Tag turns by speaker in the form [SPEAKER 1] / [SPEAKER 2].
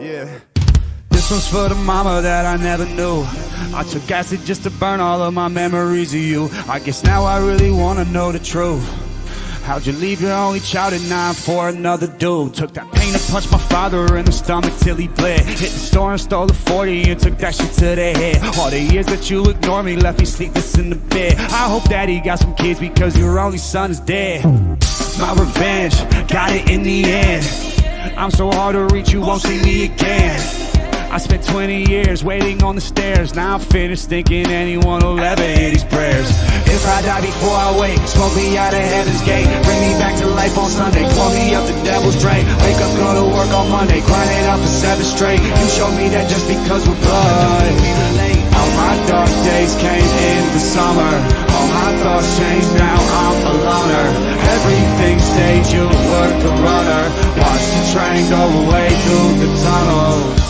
[SPEAKER 1] Yeah. This one's for the mama that I never knew. I took acid just to burn all of my memories of you. I guess now I really wanna know the truth. How'd you leave your only child at 9 for another dude? Took that pain and punched my father in the stomach till he bled. Hit the store and stole the 40 and took that shit to the head. All the years that you ignored me left me sleepless in the bed. I hope daddy got some kids because your only son is dead. My revenge, got it in the end. I'm so hard to reach, you won't see me again. I spent 20 years waiting on the stairs. Now I'm finished thinking anyone will ever hear these prayers. If I die before I wake, smoke me out of heaven's gate. Bring me back to life on Sunday, pour me up the devil's drain. Wake up, go to work on Monday, grinding out for 7 straight. You showed me that just because we're blood, all my dark days came in the summer. All my thoughts changed, now I'm a loner. Everything stayed, you were the runner. Watch the train go away through the tunnels.